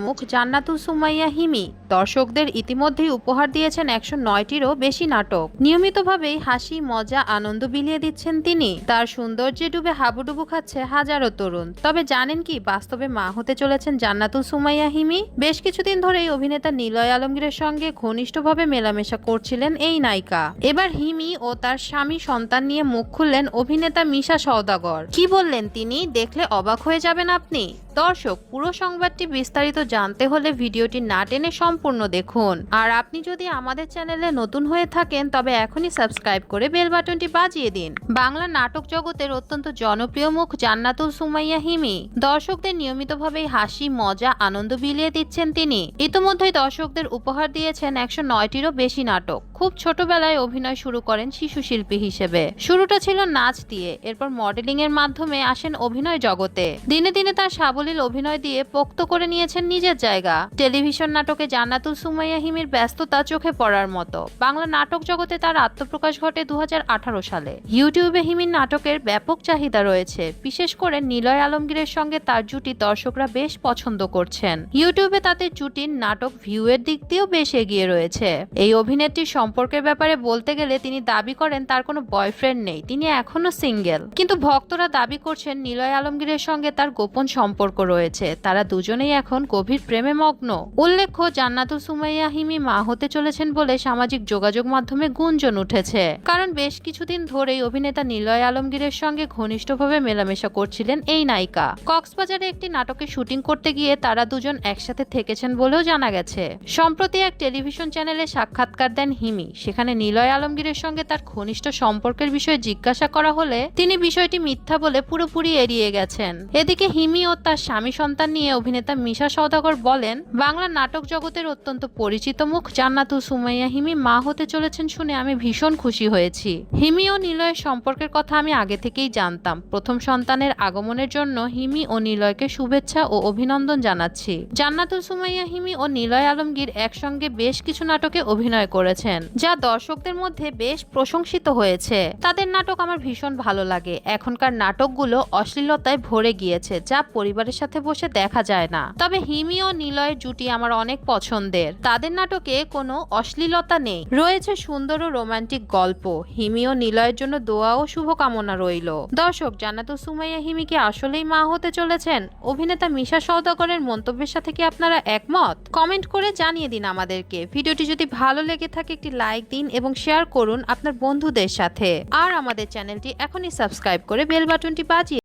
মুখ জান্নাতুল সুমাইয়া হিমি দর্শকদের ইতিমধ্যেই উপহার দিয়েছেন ১০৯টিরও বেশি নাটক। নিয়মিতভাবেই হাসি মজা আনন্দ বিলিয়ে দিচ্ছেন তিনি। তার সৌন্দর্যে ডুবে হাবুডুবু খাচ্ছে হাজারো তরুণ। তবে জানেন কি বাস্তবে মা হতে চলেছেন জান্নাতুল সুমাইয়া হিমি? বেশ কিছুদিন ধরেই অভিনেতা নিলয় আলমগীরের সঙ্গে ঘনিষ্ঠভাবে মেলামেশা করছিলেন এই নায়িকা। এবার হিমি ও তার স্বামী সন্তান নিয়ে মুখ খুললেন অভিনেতা মিশা সওদাগর। কি বললেন তিনি, দেখলে অবাক হয়ে যাবেন আপনি। দর্শক, পুরো সংবাদটি বিস্তারিত জানতে হলে ভিডিওটি না টেনে সম্পূর্ণ দেখুন। আর আপনি যদি আমাদের চ্যানেলে নতুন হয়ে থাকেন তবে এখনই সাবস্ক্রাইব করে বেল বাটনটি বাজিয়ে দিন। বাংলা নাটক জগতের অত্যন্ত জনপ্রিয় মুখ জান্নাতুল সুমাইয়া হিমি দর্শকদের নিয়মিতভাবেই হাসি মজা আনন্দ বিলিয়ে দিচ্ছেন তিনি। ইতিমধ্যেই দর্শকদের উপহার দিয়েছেন ১০৯টিরও বেশি নাটক। খুব ছোটবেলায় অভিনয় শুরু করেন শিশু শিল্পী হিসেবে। শুরুটা ছিল নাচ দিয়ে, এরপর মডেলিং এর মাধ্যমে আসেন অভিনয় জগতে। দিনে দিনে তার সাবলীল অভিনয় দিয়ে পোক্ত করে নিয়েছেন নিজের জায়গা। টেলিভিশন নাটকে জান্নাতুল সুমাইয়া হিমির ব্যস্ততা চোখে পড়ার মতো। বাংলা নাটক জগতে তার আত্মপ্রকাশ ঘটে ২০১৮ সালে। ইউটিউবে হিমির নাটকের ব্যাপক চাহিদা রয়েছে। বিশেষ করে নিলয় আলমগীরের সঙ্গে তার জুটি দর্শকরা বেশ পছন্দ করছেন। ইউটিউবে তাদের জুটির নাটক ভিউ এর দিক দিয়েও বেশ এগিয়ে রয়েছে। এই অভিনেত্রীর সম্পর্কের ব্যাপারে বলতে গেলে তিনি দাবি করেন তার কোনো বয়ফ্রেন্ড নেই, তিনি এখনো সিঙ্গেল। কিন্তু ভক্তরা দাবি করছেন নিলয় আলমগীরের সঙ্গে তার গোপন সম্পর্ক রয়েছে। তারা দুজনেই এখন গভীর প্রেমে মগ্ন। উল্লেখ্য, জান্নাতুল সুমাইয়া হিমি মা হতে চলেছেন বলে সামাজিক যোগাযোগ মাধ্যমে গুঞ্জন উঠেছে। কারণ বেশ কিছুদিন ধরেই অভিনেতা নিলয় আলমগীরের সঙ্গে ঘনিষ্ঠভাবে মেলামেশা করছিলেন এই নায়িকা। কক্সবাজারে একটি নাটকে শুটিং করতে গিয়ে তারা দুজন একসাথে থেকেছেন বলেও জানা গেছে। সম্প্রতি এক টেলিভিশন চ্যানেলে সাক্ষাৎকার দেন হিমি। সেখানে নিলয় আলমগীরের সঙ্গে তার ঘনিষ্ঠ সম্পর্কের বিষয়ে জিজ্ঞাসা করা হলে তিনি বিষয়টি মিথ্যা বলে পুরোপুরি এড়িয়ে গেছেন। এদিকে হিমি ও তার স্বামী সন্তান নিয়ে অভিনেতা মিশা সওদাগর বলেন, বাংলা নাটক জগতের অত্যন্ত পরিচিত মুখ জান্নাতুল সুমাইয়া হিমি মা হতে চলেছেন শুনে আমি ভীষণ খুশি হয়েছি। হিমি ও নিলয়ের সম্পর্কের কথা আমি আগে থেকেই জানতাম। প্রথম সন্তানের আগমনের জন্য হিমি ও নিলয়কে শুভেচ্ছা ও অভিনন্দন জানাচ্ছি। জান্নাতুল সুমাইয়া হিমি ও নিলয় আলমগীর একসঙ্গে বেশ কিছু নাটকে অভিনয় করেছেন, যা দর্শকদের মধ্যে বেশ প্রশংসিত হয়েছে। তাদের নাটক আমার ভীষণ ভালো লাগে। এখনকার নাটকগুলো অশ্লীলতায় ভরে গিয়েছে, যা পরিবারের সাথে বসে দেখা যায় না। তবে হিমি ও নিলয়ের জুটি আমার অনেক পছন্দের। তাদের নাটকে কোনো অশ্লীলতা নেই, রয়েছে সুন্দর ও রোমান্টিক গল্প। হিমি ও নিলয়ের জন্য দোয়া ও শুভকামনা রইল। দর্শক, জান্নাতুল সুমাইয়া হিমি কি আসলেই মা হতে চলেছেন? অভিনেতা মিশা সওদাগরের মন্তব্যের সাথে কি আপনারা একমত? কমেন্ট করে জানিয়ে দিন আমাদেরকে। ভিডিওটি যদি ভালো লেগে থাকে একটি লাইক দিন এবং শেয়ার করুন আপনার বন্ধুদের সাথে। আর আমাদের চ্যানেলটি এখনই সাবস্ক্রাইব করে বেল বাটনটি বাজিয়ে